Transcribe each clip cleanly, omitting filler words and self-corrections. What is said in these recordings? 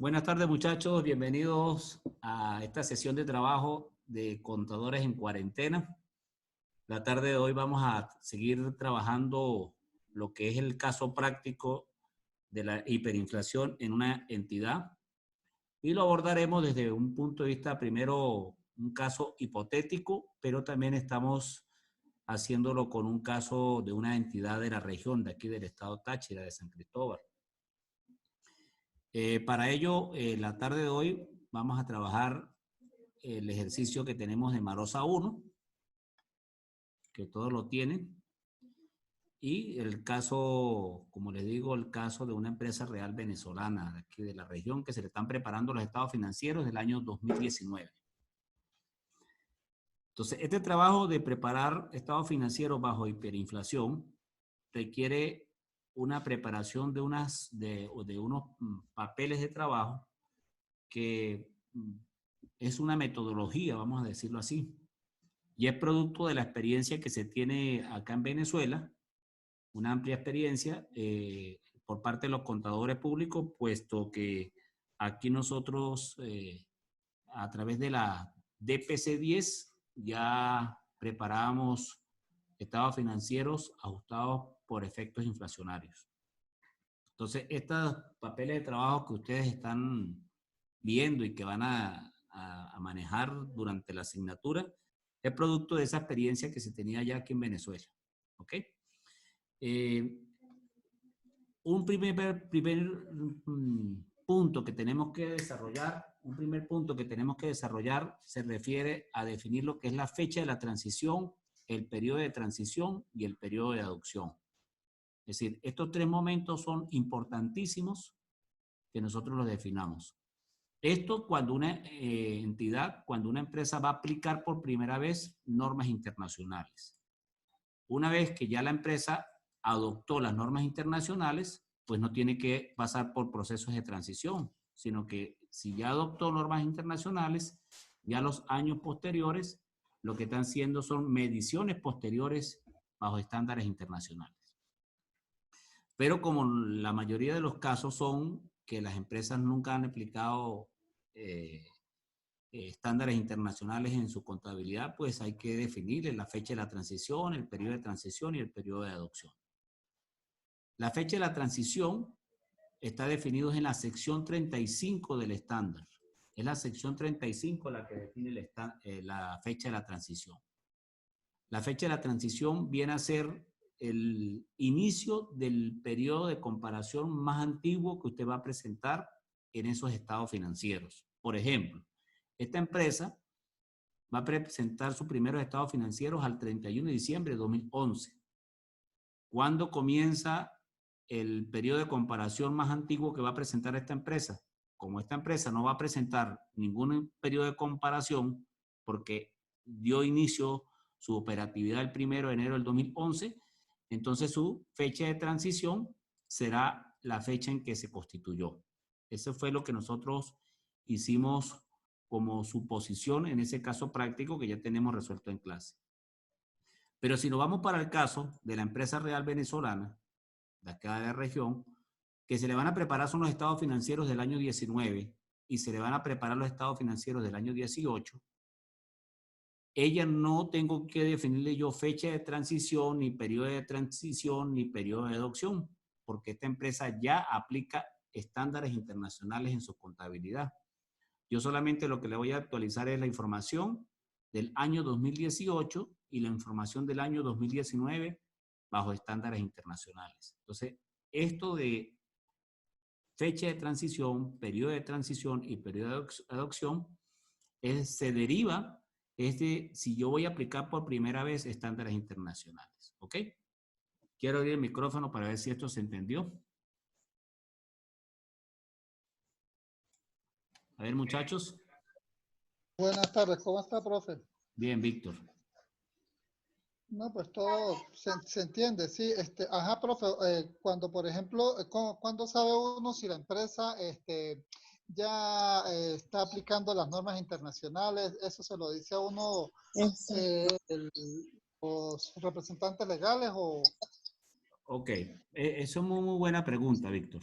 Buenas tardes, muchachos. Bienvenidos a esta sesión de trabajo de contadores en cuarentena. La tarde de hoy vamos a seguir trabajando lo que es el caso práctico de la hiperinflación en una entidad y lo abordaremos desde un punto de vista, primero, un caso hipotético, pero también estamos haciéndolo con un caso de una entidad de la región de aquí del estado Táchira, de San Cristóbal. Para ello, la tarde de hoy vamos a trabajar el ejercicio que tenemos de Marosa 1, que todos lo tienen, y el caso, como les digo, el caso de una empresa real venezolana de aquí de la región que se le están preparando los estados financieros del año 2019. Entonces, este trabajo de preparar estados financieros bajo hiperinflación requiere una preparación de unos papeles de trabajo que es una metodología, vamos a decirlo así, y es producto de la experiencia que se tiene acá en Venezuela, una amplia experiencia por parte de los contadores públicos, puesto que aquí nosotros a través de la DPC-10 ya preparamos estados financieros ajustados por efectos inflacionarios. Entonces, estos papeles de trabajo que ustedes están viendo y que van a manejar durante la asignatura es producto de esa experiencia que se tenía ya aquí en Venezuela. ¿Ok? Un primer punto que tenemos que desarrollar, un primer punto que tenemos que desarrollar se refiere a definir lo que es la fecha de la transición, el periodo de transición y el periodo de adopción. Es decir, estos tres momentos son importantísimos que nosotros los definamos. Esto cuando una entidad, cuando una empresa va a aplicar por primera vez normas internacionales. Una vez que ya la empresa adoptó las normas internacionales, pues no tiene que pasar por procesos de transición, sino que si ya adoptó normas internacionales, ya los años posteriores lo que están haciendo son mediciones posteriores bajo estándares internacionales. Pero como la mayoría de los casos son que las empresas nunca han aplicado estándares internacionales en su contabilidad, pues hay que definir la fecha de la transición, el periodo de transición y el periodo de adopción. La fecha de la transición está definido en la sección 35 del estándar. Es la sección 35 la que define la fecha de la transición. La fecha de la transición viene a ser el inicio del periodo de comparación más antiguo que usted va a presentar en esos estados financieros. Por ejemplo, esta empresa va a presentar sus primeros estados financieros al 31 de diciembre de 2011. ¿Cuándo comienza el periodo de comparación más antiguo que va a presentar esta empresa? Como esta empresa no va a presentar ningún periodo de comparación porque dio inicio su operatividad el 1 de enero del 2011, entonces su fecha de transición será la fecha en que se constituyó. Eso fue lo que nosotros hicimos como suposición en ese caso práctico que ya tenemos resuelto en clase. Pero si nos vamos para el caso de la empresa real venezolana, de acá de la región, que se le van a preparar son los estados financieros del año 19 y se le van a preparar los estados financieros del año 18, ella no tengo que definirle yo fecha de transición, ni periodo de transición, ni periodo de adopción, porque esta empresa ya aplica estándares internacionales en su contabilidad. Yo solamente lo que le voy a actualizar es la información del año 2018 y la información del año 2019 bajo estándares internacionales. Entonces, esto de fecha de transición, periodo de transición y periodo de adopción se deriva de si yo voy a aplicar por primera vez estándares internacionales. ¿Ok? Quiero abrir el micrófono para ver si esto se entendió. A ver, muchachos. Buenas tardes, ¿cómo está, profe? Bien, Víctor. No, pues todo se entiende, sí. Ajá, profe, cuando, por ejemplo, ¿cuándo sabe uno si la empresa ya está aplicando las normas internacionales? ¿Eso se lo dice a uno los representantes legales o...? Ok, eso es muy buena pregunta, Víctor.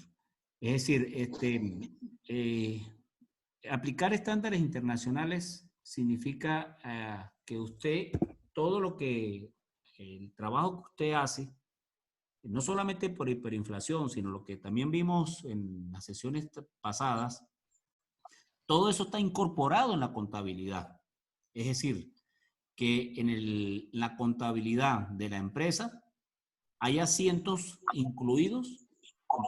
Es decir, aplicar estándares internacionales significa que usted, todo lo que, el trabajo que usted hace, no solamente por hiperinflación, sino lo que también vimos en las sesiones pasadas, todo eso está incorporado en la contabilidad. Es decir, que en la contabilidad de la empresa hay asientos incluidos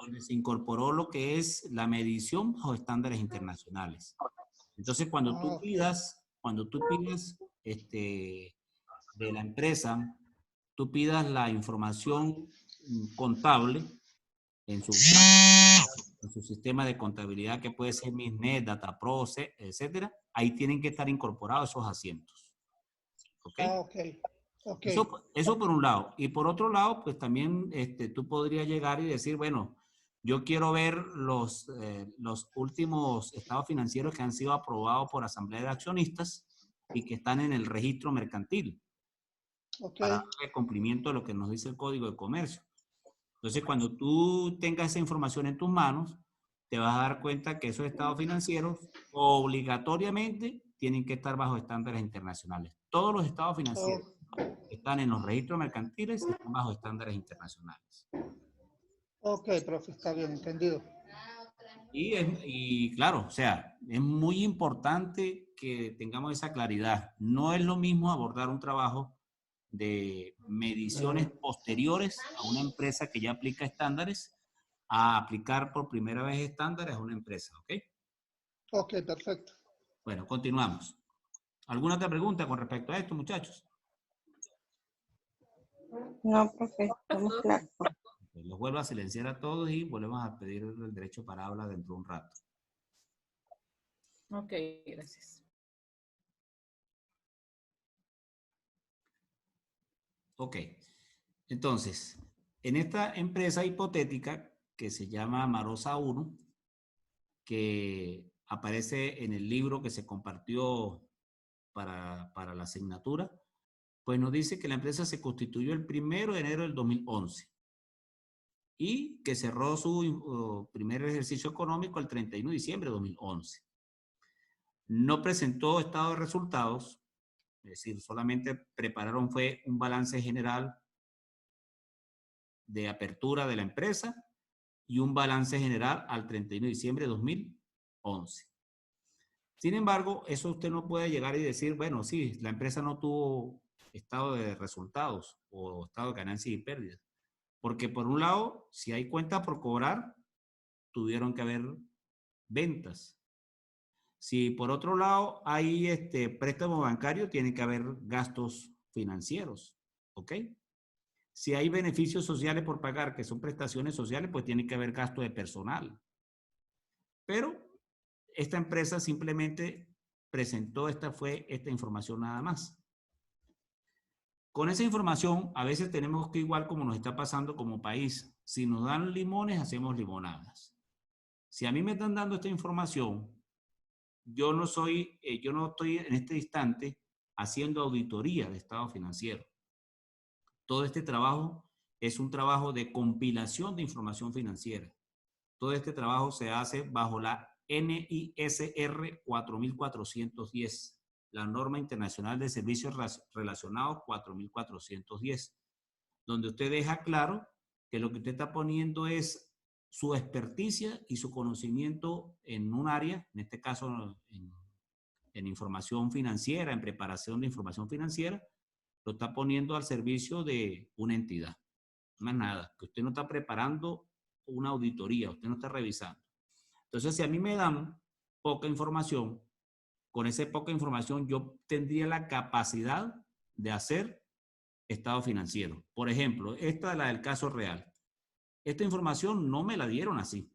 donde se incorporó lo que es la medición bajo estándares internacionales. Entonces, Ok. cuando tú pidas de la empresa, tú pidas la información contable en en su sistema de contabilidad, que puede ser MISNET, DataPro, etcétera, ahí tienen que estar incorporados esos asientos. ¿Ok? Ah, ok. Ok. Eso por un lado. Y por otro lado, pues también tú podrías llegar y decir, bueno, yo quiero ver los últimos estados financieros que han sido aprobados por asamblea de accionistas y que están en el registro mercantil Ok. para darle cumplimiento a lo que nos dice el Código de Comercio. Entonces, cuando tú tengas esa información en tus manos, te vas a dar cuenta que esos estados financieros obligatoriamente tienen que estar bajo estándares internacionales. Todos los estados Oh, financieros están en los registros mercantiles y están bajo estándares internacionales. ok, profe, está bien, entendido. Y claro, o sea, es muy importante que tengamos esa claridad. No es lo mismo abordar un trabajo de mediciones posteriores a una empresa que ya aplica estándares a aplicar por primera vez estándares a una empresa, ¿ok? Ok, perfecto. Bueno, continuamos. ¿Alguna otra pregunta con respecto a esto, muchachos? No, profe, estamos claros. Los vuelvo a silenciar a todos y volvemos a pedir el derecho para hablar dentro de un rato. Ok, gracias. Ok, entonces, en esta empresa hipotética que se llama Marosa 1, que aparece en el libro que se compartió para la asignatura, pues nos dice que la empresa se constituyó el 1 de enero del 2011 y que cerró su primer ejercicio económico el 31 de diciembre de 2011. No presentó estado de resultados, es decir, solamente prepararon fue un balance general de apertura de la empresa y un balance general al 31 de diciembre de 2011. Sin embargo, eso usted no puede llegar y decir, bueno, sí, la empresa no tuvo estado de resultados o estado de ganancias y pérdidas. Porque por un lado, si hay cuentas por cobrar, tuvieron que haber ventas. Si por otro lado hay préstamo bancario, tiene que haber gastos financieros. ¿Ok? Si hay beneficios sociales por pagar, que son prestaciones sociales, pues tiene que haber gasto de personal. Pero esta empresa simplemente presentó esta información nada más. Con esa información, a veces tenemos que, igual como nos está pasando como país, si nos dan limones, hacemos limonadas. Si a mí me están dando esta información, yo no estoy en este instante haciendo auditoría de estado financiero. Todo este trabajo es un trabajo de compilación de información financiera. Todo este trabajo se hace bajo la NISR 4410, la Norma Internacional de Servicios Relacionados 4410, donde usted deja claro que lo que usted está poniendo es su experticia y su conocimiento en un área, en este caso en información financiera, en preparación de información financiera, lo está poniendo al servicio de una entidad. Más nada, que usted no está preparando una auditoría, usted no está revisando. Entonces, si a mí me dan poca información, con esa poca información yo tendría la capacidad de hacer estado financiero. Por ejemplo, esta es la del caso real. Esta información no me la dieron así.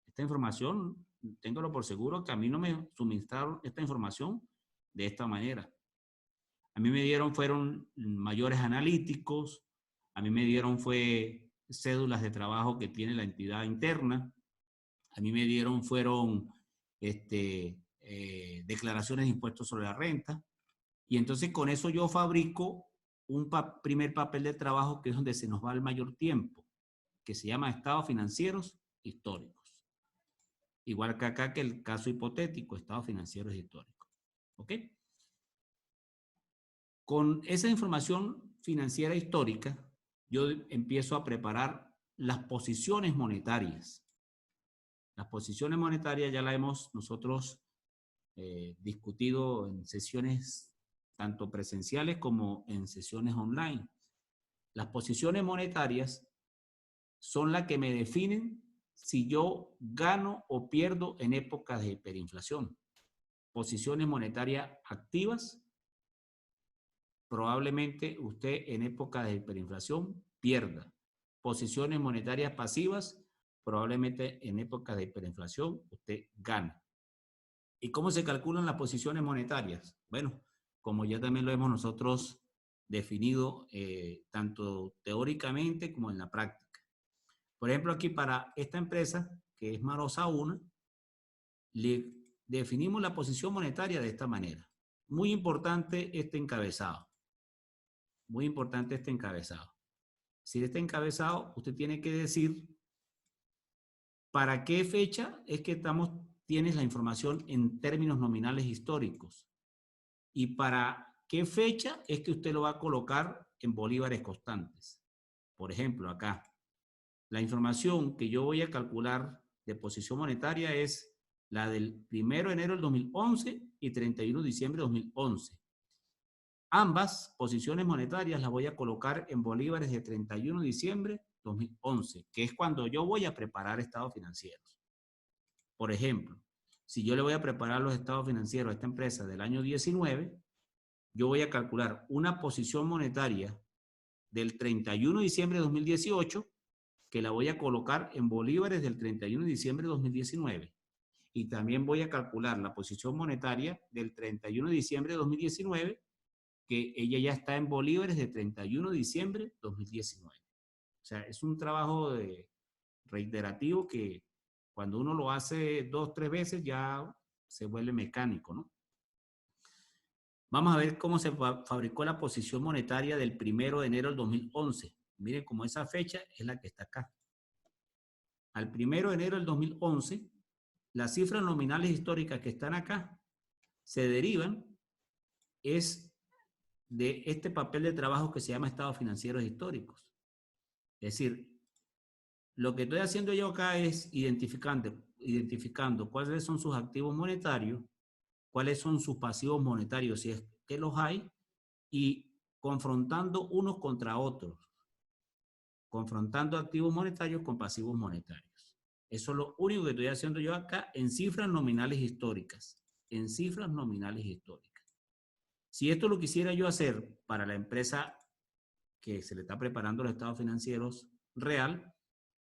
Esta información, téngalo por seguro que a mí no me suministraron esta información de esta manera. A mí me dieron fueron mayores analíticos, a mí me dieron fue cédulas de trabajo que tiene la entidad interna, a mí me dieron fueron declaraciones de impuestos sobre la renta, y entonces con eso yo fabrico un primer papel de trabajo que es donde se nos va el mayor tiempo, que se llama estados financieros históricos. Igual que acá que el caso hipotético, estados financieros históricos. ¿Ok? Con esa información financiera histórica, yo empiezo a preparar las posiciones monetarias. Las posiciones monetarias ya las hemos nosotros discutido en sesiones tanto presenciales como en sesiones online. Las posiciones monetarias son las que me definen si yo gano o pierdo en épocas de hiperinflación. Posiciones monetarias activas, probablemente usted en época de hiperinflación pierda. Posiciones monetarias pasivas, probablemente en época de hiperinflación usted gana. ¿Y cómo se calculan las posiciones monetarias? Bueno, como ya también lo hemos nosotros definido tanto teóricamente como en la práctica. Por ejemplo, aquí para esta empresa, que es Marosa 1, le definimos la posición monetaria de esta manera. Muy importante este encabezado. Muy importante este encabezado. Si este encabezado, usted tiene que decir para qué fecha es que tienes la información en términos nominales históricos y para qué fecha es que usted lo va a colocar en bolívares constantes. Por ejemplo, acá, la información que yo voy a calcular de posición monetaria es la del 1 de enero del 2011 y 31 de diciembre de 2011. Ambas posiciones monetarias las voy a colocar en bolívares de 31 de diciembre 2011, que es cuando yo voy a preparar estados financieros. Por ejemplo, si yo le voy a preparar los estados financieros a esta empresa del año 19, yo voy a calcular una posición monetaria del 31 de diciembre de 2018 que la voy a colocar en bolívares del 31 de diciembre de 2019. Y también voy a calcular la posición monetaria del 31 de diciembre de 2019, que ella ya está en bolívares de 31 de diciembre de 2019. O sea, es un trabajo reiterativo que cuando uno lo hace 2 o 3 veces ya se vuelve mecánico, ¿no? Vamos a ver cómo se fabricó la posición monetaria del 1 de enero del 2011. Miren cómo esa fecha es la que está acá. Al 1 de enero del 2011, las cifras nominales históricas que están acá se derivan es de este papel de trabajo que se llama estados financieros históricos. Es decir, lo que estoy haciendo yo acá es identificando cuáles son sus activos monetarios, cuáles son sus pasivos monetarios, si es que los hay, y confrontando unos contra otros. Confrontando activos monetarios con pasivos monetarios. Eso es lo único que estoy haciendo yo acá en cifras nominales históricas. En cifras nominales históricas. Si esto lo quisiera yo hacer para la empresa que se le está preparando los estados financieros real,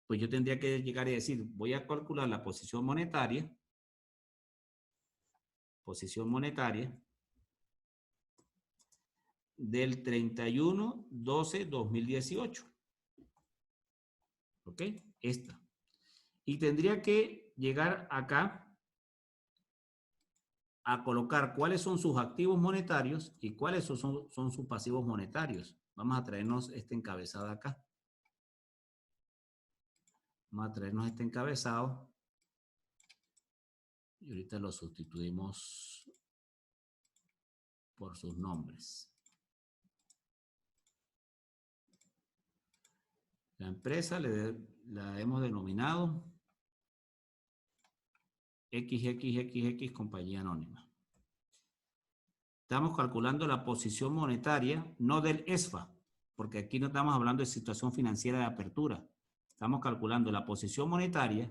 pues yo tendría que llegar y decir, voy a calcular la posición monetaria del 31/12/2018. ¿Ok? Esta. Y tendría que llegar acá a colocar cuáles son sus activos monetarios y cuáles son sus pasivos monetarios. Vamos a traernos este encabezado acá. Vamos a traernos este encabezado. Y ahorita lo sustituimos por sus nombres. La empresa la hemos denominado XXXX Compañía Anónima. Estamos calculando la posición monetaria, no del ESFA, porque aquí no estamos hablando de situación financiera de apertura. Estamos calculando la posición monetaria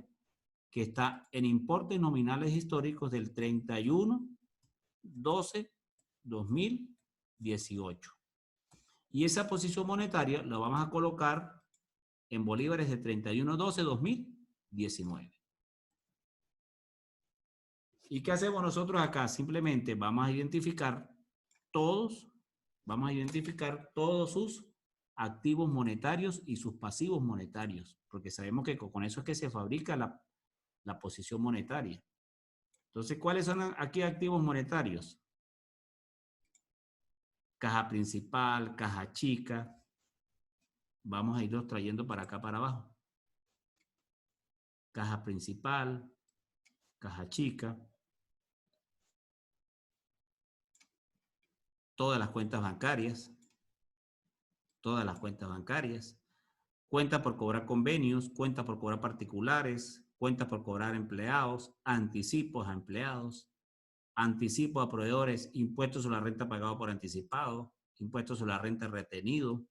que está en importes nominales históricos del 31/12/2018. Y esa posición monetaria la vamos a colocar en bolívares de 31/12/2019. ¿Y qué hacemos nosotros acá? Simplemente vamos a identificar todos sus activos monetarios y sus pasivos monetarios, porque sabemos que con eso es que se fabrica la posición monetaria. Entonces, ¿cuáles son aquí activos monetarios? Caja principal, caja chica. Vamos a irlos trayendo para acá, para abajo. caja principal, caja chica, todas las cuentas bancarias, cuenta por cobrar convenios, cuenta por cobrar particulares, cuenta por cobrar empleados, anticipos a empleados, anticipos a proveedores, impuestos sobre la renta pagado por anticipado, impuestos sobre la renta retenido,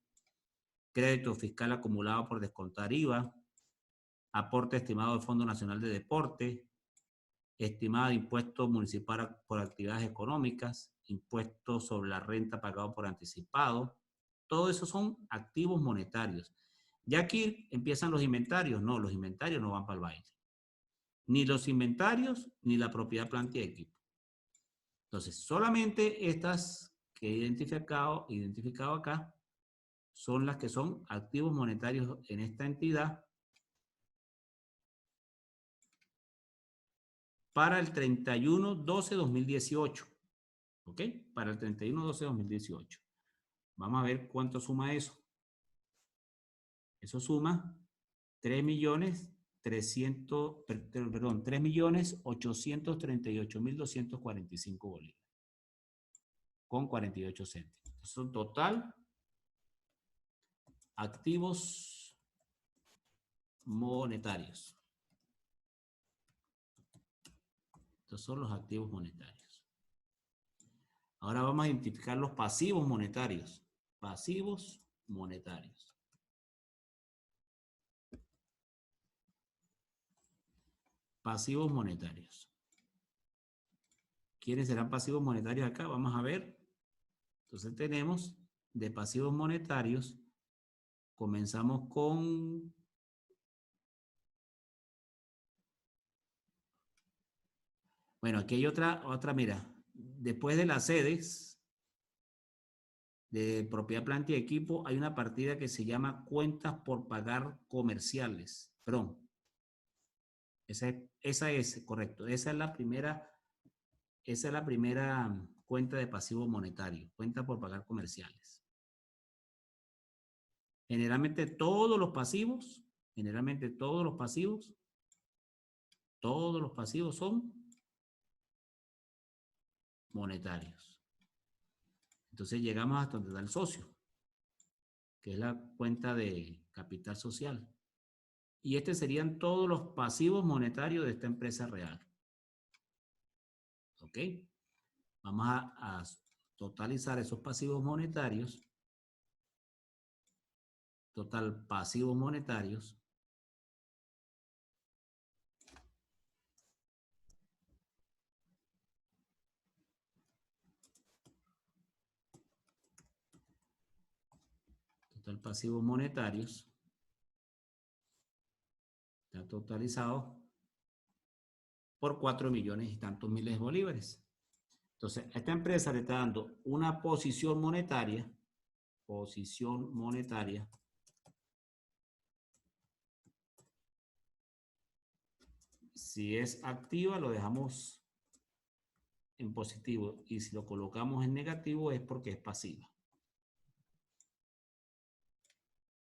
crédito fiscal acumulado por descontar IVA, aporte estimado del Fondo Nacional de Deporte, estimado de impuesto municipal por actividades económicas, impuestos sobre la renta pagado por anticipado. Todo eso son activos monetarios. Ya aquí empiezan los inventarios. No, los inventarios no van para el baile. Ni los inventarios, ni la propiedad, planta y equipo. Entonces, solamente estas que he identificado acá son las que son activos monetarios en esta entidad para el 31/12/2018. ¿Ok? Para el 31/12/2018. Vamos a ver cuánto suma eso. Eso suma 3.838.245 bolívares con 48 céntimos. Eso es total activos monetarios. Estos son los activos monetarios. Ahora vamos a identificar los pasivos monetarios. Pasivos monetarios. Pasivos monetarios. ¿Quiénes serán pasivos monetarios acá? Vamos a ver. Entonces tenemos de pasivos monetarios. Comenzamos con... Bueno, aquí hay otra, mira. Después de las sedes de propiedad, planta y equipo, hay una partida que se llama cuentas por pagar comerciales. Perdón. Esa es, correcto. Esa es la primera cuenta de pasivo monetario. Cuenta por pagar comerciales. Generalmente todos los pasivos son monetarios. Entonces llegamos hasta donde está el socio, que es la cuenta de capital social. Y estos serían todos los pasivos monetarios de esta empresa real. ¿Ok? Vamos a totalizar esos pasivos monetarios. Total pasivos monetarios. Total pasivos monetarios. Está totalizado por 4 millones y tantos miles de bolívares. Entonces, a esta empresa le está dando una posición monetaria. Si es activa, lo dejamos en positivo. Y si lo colocamos en negativo, es porque es pasiva.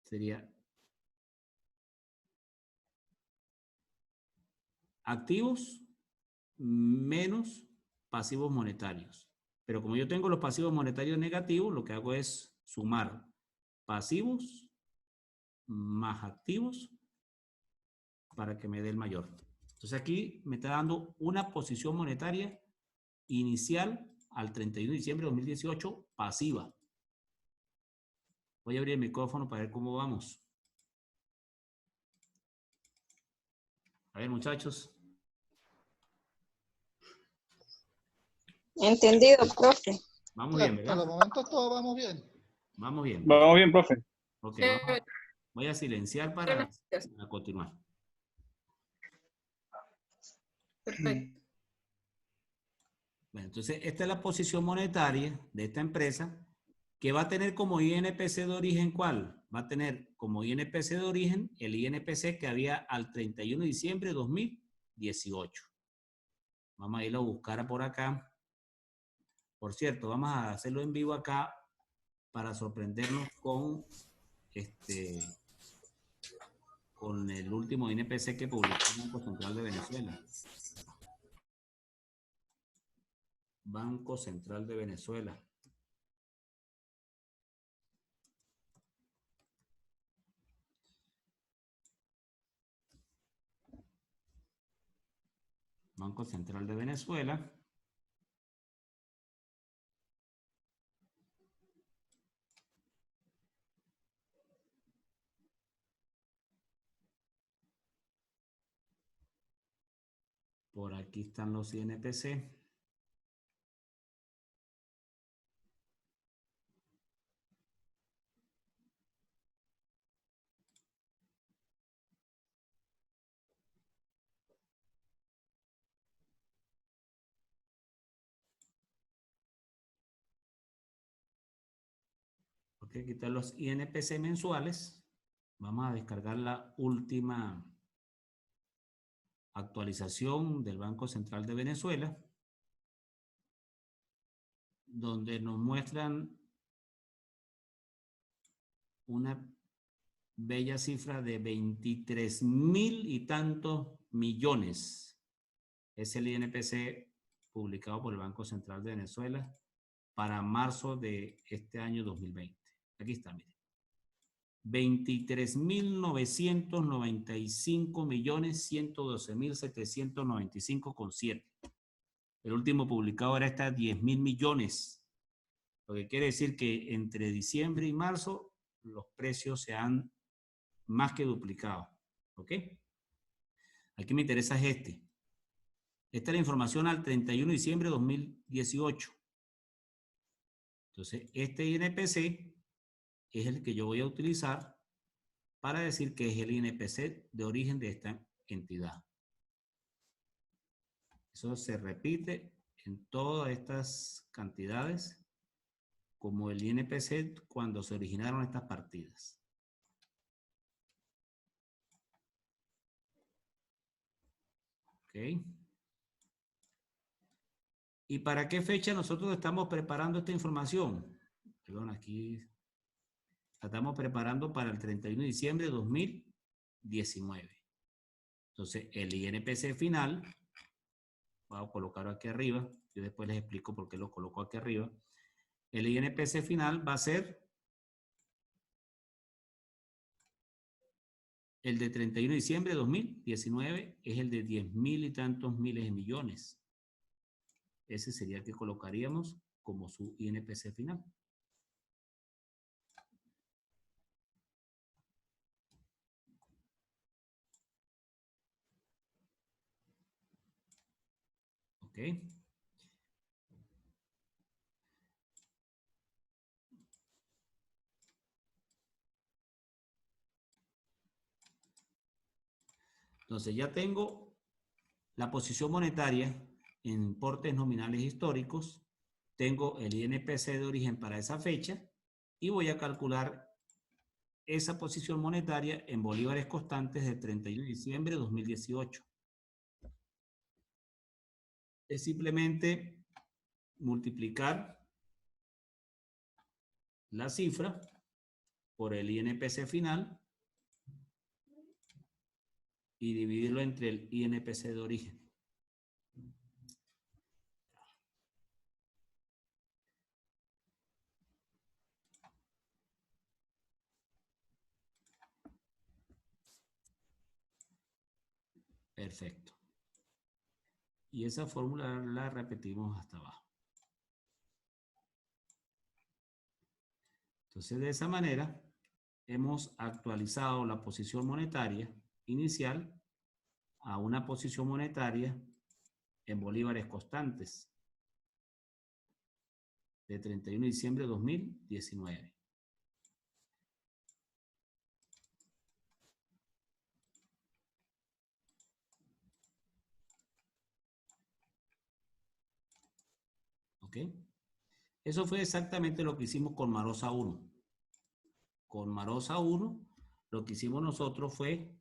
Sería activos menos pasivos monetarios. Pero como yo tengo los pasivos monetarios negativos, lo que hago es sumar pasivos más activos para que me dé el mayor. Entonces aquí me está dando una posición monetaria inicial al 31 de diciembre de 2018 pasiva. Voy a abrir el micrófono para ver cómo vamos. A ver, muchachos. Entendido, profe. Vamos bien, ¿verdad? Por los momentos todos vamos bien. Vamos bien. Vamos bien, profe. Ok, voy a silenciar para continuar. Perfecto. Bueno, entonces esta es la posición monetaria de esta empresa que va a tener como INPC de origen, ¿cuál? Va a tener como INPC de origen el INPC que había al 31 de diciembre de 2018. Vamos a irlo a buscar por acá. Por cierto, vamos a hacerlo en vivo acá para sorprendernos con con el último INPC que publicó el Banco Central de Venezuela. Banco Central de Venezuela. Banco Central de Venezuela. Por aquí están los INPC. Ok, quitar los INPC mensuales. Vamos a descargar la última actualización del Banco Central de Venezuela, donde nos muestran una bella cifra de 23.000 y tantos millones. Es el INPC publicado por el Banco Central de Venezuela para marzo de este año 2020. Aquí está, miren. 23.995.112.795,7. El último publicado era esta 10.000 millones. Lo que quiere decir que entre diciembre y marzo los precios se han más que duplicado. ¿Ok? Aquí me interesa es este. Esta es la información al 31 de diciembre de 2018. Entonces, este INPC es el que yo voy a utilizar para decir que es el INPC de origen de esta entidad. Eso se repite en todas estas cantidades como el INPC cuando se originaron estas partidas. ¿Ok? ¿Y para qué fecha nosotros estamos preparando esta información? Perdón, aquí la estamos preparando para el 31 de diciembre de 2019. Entonces, el INPC final, voy a colocarlo aquí arriba, yo después les explico por qué lo coloco aquí arriba. El INPC final va a ser el de 31 de diciembre de 2019, es el de 10.000 y tantos miles de millones. Ese sería el que colocaríamos como su INPC final. ¿Ok? Entonces ya tengo la posición monetaria en importes nominales históricos, tengo el INPC de origen para esa fecha y voy a calcular esa posición monetaria en bolívares constantes del 31 de diciembre de 2018. Es simplemente multiplicar la cifra por el INPC final y dividirlo entre el INPC de origen. Perfecto. Y esa fórmula la repetimos hasta abajo. Entonces, de esa manera, hemos actualizado la posición monetaria inicial a una posición monetaria en bolívares constantes de 31 de diciembre de 2019. ¿Ok? Eso fue exactamente lo que hicimos con Marosa 1. Con Marosa 1, lo que hicimos nosotros fue,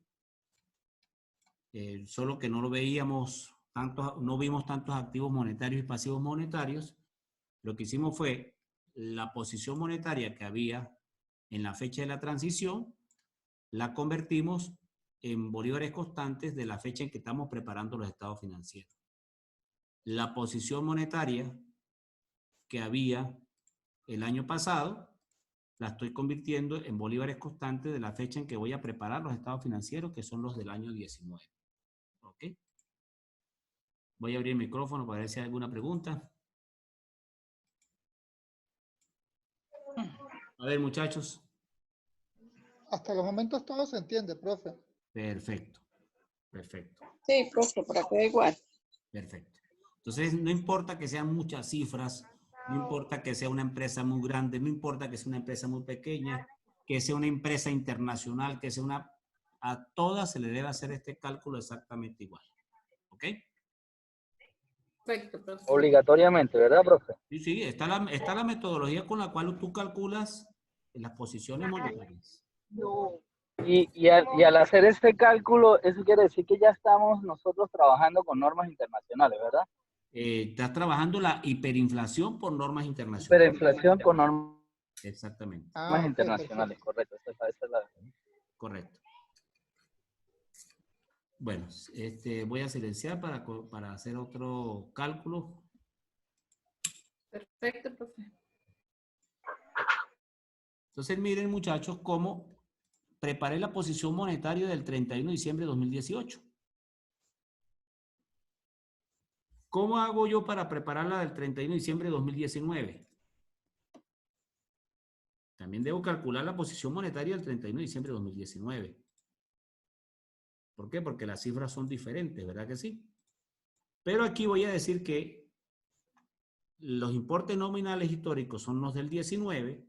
solo que no lo veíamos tantos, no vimos tantos activos monetarios y pasivos monetarios. Lo que hicimos fue la posición monetaria que había en la fecha de la transición, la convertimos en bolívares constantes de la fecha en que estamos preparando los estados financieros. La posición monetaria que había el año pasado, la estoy convirtiendo en bolívares constantes de la fecha en que voy a preparar los estados financieros, que son los del año 19. ¿Ok? Voy a abrir el micrófono para ver si hay alguna pregunta. A ver, muchachos. Hasta los momentos todo se entiende, profe. Perfecto. Perfecto. Sí, profe, por acá igual. Perfecto. Entonces, no importa que sean muchas cifras, no importa que sea una empresa muy grande, no importa que sea una empresa muy pequeña, que sea una empresa internacional, que sea una... A todas se le debe hacer este cálculo exactamente igual. ¿Ok? Perfecto, profe. Obligatoriamente, ¿verdad, profe? Sí, sí, está la metodología con la cual tú calculas las posiciones monetarias. Y al hacer este cálculo, eso quiere decir que ya estamos nosotros trabajando con normas internacionales, ¿verdad? Estás trabajando la hiperinflación por normas internacionales. Hiperinflación con normas Exactamente. Ah, ok, internacionales, perfecto. correcto. Esa es la... Correcto. Bueno, voy a silenciar para hacer otro cálculo. Perfecto, profe. Entonces, miren, muchachos, cómo preparé la posición monetaria del 31 de diciembre de 2018. ¿Cómo hago yo para prepararla del 31 de diciembre de 2019? También debo calcular la posición monetaria del 31 de diciembre de 2019. ¿Por qué? Porque las cifras son diferentes, ¿verdad que sí? Pero aquí voy a decir que los importes nominales históricos son los del 19.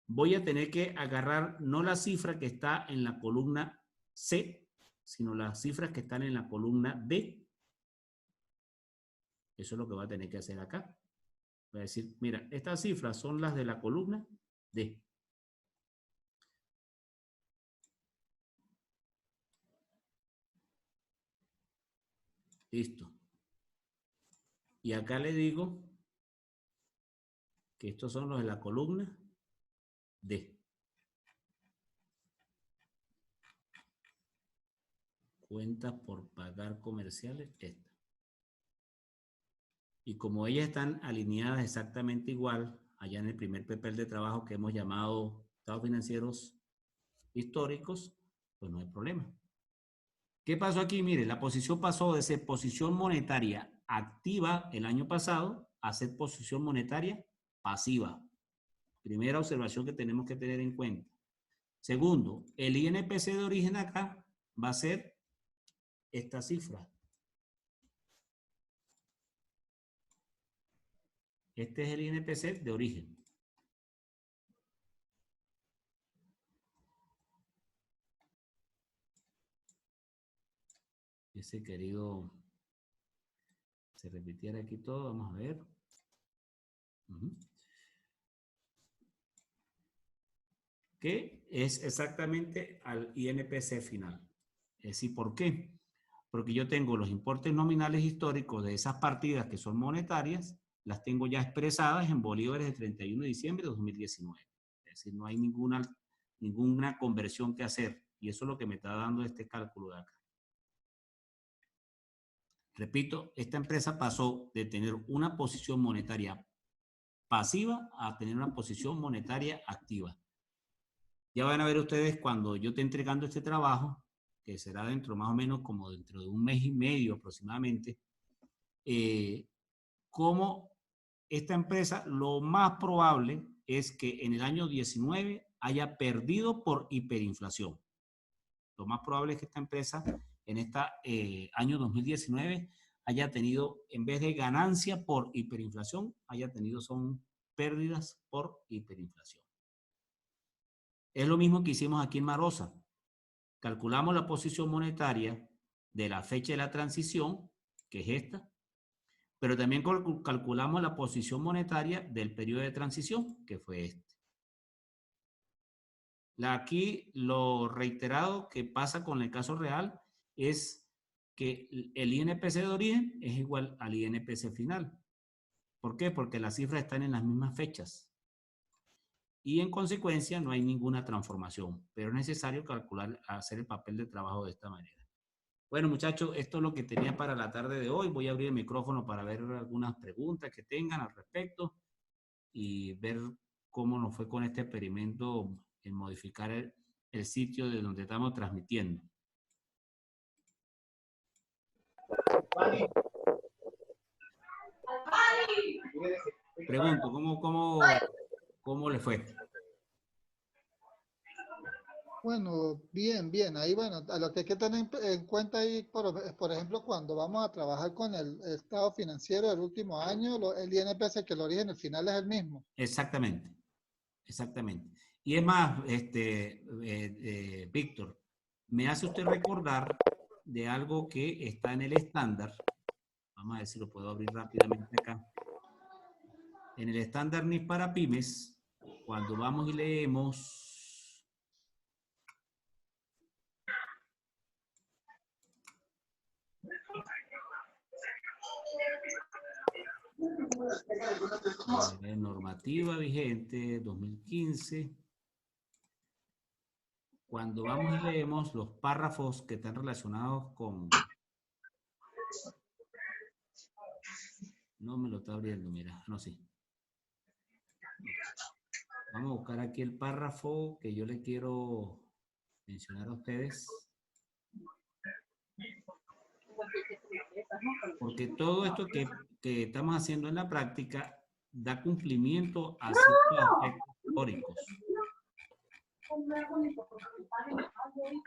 Voy a tener que agarrar no la cifra que está en la columna C, sino las cifras que están en la columna D. Eso es lo que voy a tener que hacer acá. Voy a decir, mira, estas cifras son las de la columna D. Listo. Y acá le digo que estos son los de la columna D. Cuentas por pagar comerciales, esta. Y como ellas están alineadas exactamente igual, allá en el primer papel de trabajo que hemos llamado estados financieros históricos, pues no hay problema. ¿Qué pasó aquí? Mire, la posición pasó de ser posición monetaria activa el año pasado a ser posición monetaria pasiva. Primera observación que tenemos que tener en cuenta. Segundo, el INPC de origen acá va a ser esta cifra. Este es el INPC de origen. Ese querido, se repitiera aquí todo, vamos a ver. Que es exactamente al INPC final. Es decir, ¿por qué? Porque yo tengo los importes nominales históricos de esas partidas que son monetarias, las tengo ya expresadas en bolívares de 31 de diciembre de 2019. Es decir, no hay ninguna conversión que hacer. Y eso es lo que me está dando este cálculo de acá. Repito, esta empresa pasó de tener una posición monetaria pasiva a tener una posición monetaria activa. Ya van a ver ustedes cuando yo esté entregando este trabajo, que será dentro más o menos como dentro de un mes y medio aproximadamente, cómo esta empresa lo más probable es que en el año 19 haya perdido por hiperinflación. Lo más probable es que esta empresa en este año 2019 haya tenido, en vez de ganancia por hiperinflación, haya tenido son pérdidas por hiperinflación. Es lo mismo que hicimos aquí en Marosa. Calculamos la posición monetaria de la fecha de la transición, que es esta, pero también calculamos la posición monetaria del periodo de transición, que fue este. Aquí lo reiterado que pasa con el caso real es que el INPC de origen es igual al INPC final. ¿Por qué? Porque las cifras están en las mismas fechas. y en consecuencia no hay ninguna transformación, pero es necesario calcular, hacer el papel de trabajo de esta manera. Bueno, muchachos, esto es lo que tenía para la tarde de hoy. Voy a abrir el micrófono para ver algunas preguntas que tengan al respecto y ver cómo nos fue con este experimento en modificar el sitio de donde estamos transmitiendo. Pregunto, ¿cómo le fue? Bueno, bien, bien. Ahí, bueno, a lo que hay que tener en cuenta ahí, por ejemplo, cuando vamos a trabajar con el estado financiero del último año, el INPS, que el origen, el final es el mismo. Exactamente, exactamente. Y es más, Víctor, me hace usted recordar de algo que está en el estándar. Vamos a ver si lo puedo abrir rápidamente acá. En el estándar NIF para pymes, cuando vamos y leemos normativa vigente 2015, cuando vamos y leemos los párrafos que están relacionados con... No me lo está abriendo, mira, no, sí. Vamos a buscar aquí el párrafo que yo le quiero mencionar a ustedes. Porque todo esto que estamos haciendo en la práctica da cumplimiento a ciertos aspectos teóricos.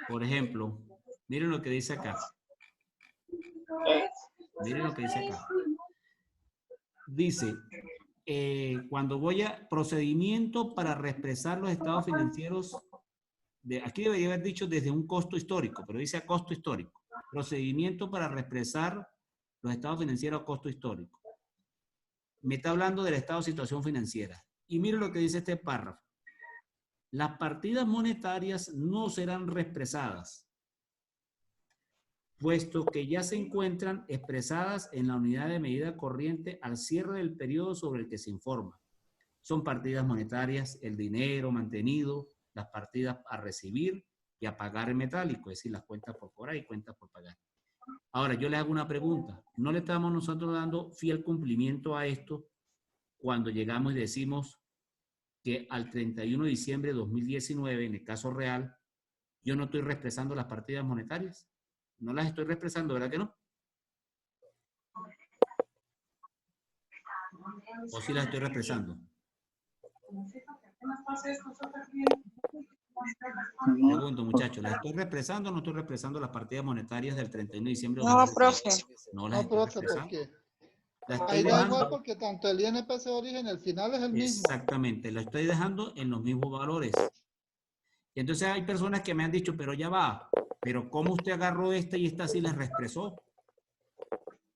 Por ejemplo, miren lo que dice acá. Miren lo que dice acá. Dice, cuando voy a procedimiento para reexpresar los estados financieros, aquí debería haber dicho desde un costo histórico, pero dice a costo histórico. Procedimiento para reexpresar los estados financieros a costo histórico. Me está hablando del estado de situación financiera. Y miren lo que dice este párrafo. Las partidas monetarias no serán reexpresadas, puesto que ya se encuentran expresadas en la unidad de medida corriente al cierre del periodo sobre el que se informa. Son partidas monetarias, el dinero mantenido, las partidas a recibir y a pagar en metálico, es decir, las cuentas por cobrar y cuentas por pagar. Ahora, yo le hago una pregunta. ¿No le estamos nosotros dando fiel cumplimiento a esto cuando llegamos y decimos que al 31 de diciembre de 2019, en el caso real, yo no estoy reexpresando las partidas monetarias? No las estoy reexpresando, ¿verdad que no? ¿O sí las estoy reexpresando? Pregunto, muchachos, ¿las estoy reexpresando o no estoy reexpresando las partidas monetarias del 31 de diciembre de 2019? profe. No las estoy reexpresando. Porque La estoy ahí da dejando, igual porque tanto el INPS de origen, el final es el mismo. exactamente, la estoy dejando en los mismos valores. Y entonces hay personas que me han dicho, pero ya va, pero ¿cómo usted agarró esta y esta sí las reexpresó?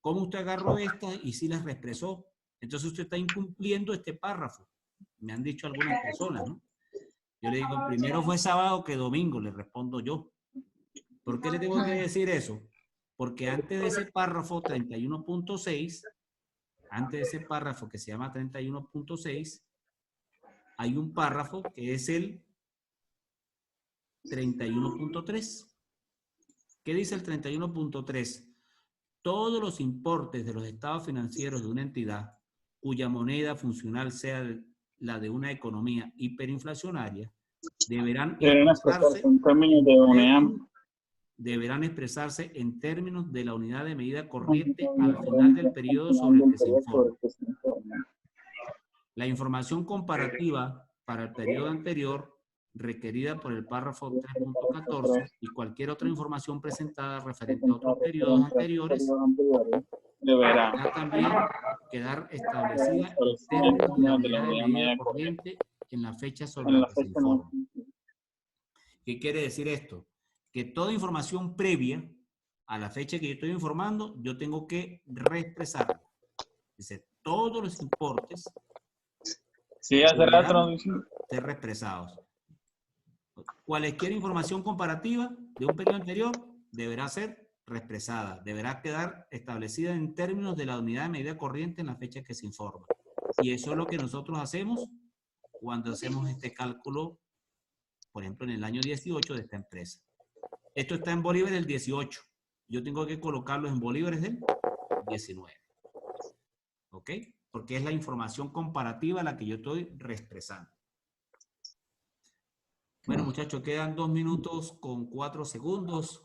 ¿Cómo usted agarró esta y sí las reexpresó? Entonces usted está incumpliendo este párrafo. Me han dicho algunas personas, ¿no? Yo le digo, primero fue sábado que domingo, le respondo yo. ¿Por qué le tengo que decir eso? Porque antes de ese párrafo 31.6, antes de ese párrafo que se llama 31.6, hay un párrafo que es el 31.3. ¿Qué dice el 31.3? Todos los importes de los estados financieros de una entidad cuya moneda funcional sea la de una economía hiperinflacionaria deberán expresarse en términos de la unidad de medida corriente al final del periodo sobre el que se informa. La información comparativa para el periodo anterior requerida por el párrafo 3.14 y cualquier otra información presentada referente a otros periodos anteriores deberá también quedar establecida en términos de la unidad de medida corriente en la fecha sobre la que se informa. ¿Qué quiere decir esto? Que toda información previa a la fecha que yo estoy informando, yo tengo que reexpresarla. Dice, todos los importes deberán ser reexpresados. Cualquier información comparativa de un periodo anterior deberá ser reexpresada, deberá quedar establecida en términos de la unidad de medida corriente en la fecha que se informa. Y eso es lo que nosotros hacemos cuando hacemos este cálculo, por ejemplo, en el año 18 de esta empresa. Esto está en bolívares del 18. Yo tengo que colocarlo en bolívares del 19. ¿Ok? Porque es la información comparativa la que yo estoy reexpresando. Bueno, muchachos, quedan 2 minutos con 4 segundos.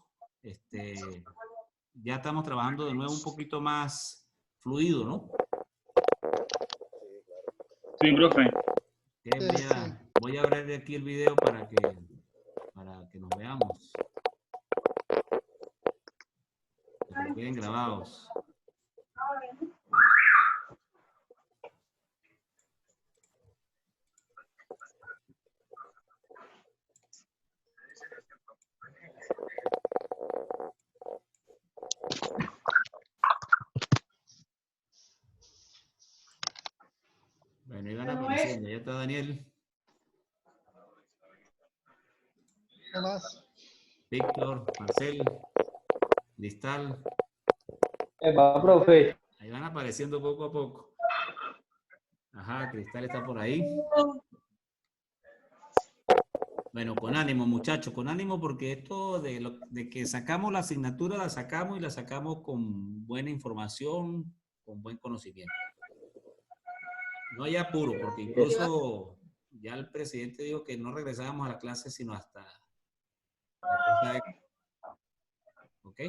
Ya estamos trabajando de nuevo un poquito más fluido, ¿no? Sí, profe. Okay, voy a abrir aquí el video para que nos veamos. Para que queden grabados. Bueno, iban apareciendo. Ya está Daniel. ¿Qué más? Víctor, Marcel, Cristal. Va, profe. Ahí van apareciendo poco a poco. Ajá, Cristal está por ahí. Bueno, con ánimo, muchachos, con ánimo, porque esto de que sacamos la asignatura, la sacamos y la sacamos con buena información, con buen conocimiento. No hay apuro, porque incluso ya el presidente dijo que no regresábamos a la clase sino hasta... ¿Ok?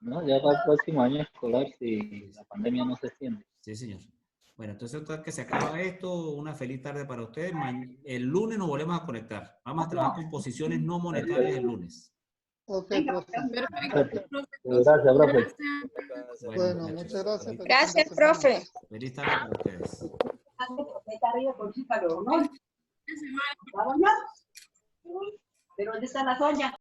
No, ya para el próximo año escolar si la pandemia no se extiende. Sí, señor. Bueno, entonces que se acaba esto. Una feliz tarde para ustedes. El lunes nos volvemos a conectar. Vamos a trabajar con posiciones no monetarias el lunes. Ok, profe. Perfecto, profe. Gracias, profe. Bueno, muchachos, muchas gracias. Gracias, profe. feliz tarde para ustedes. Esa semana. ¿Pero dónde está la soya?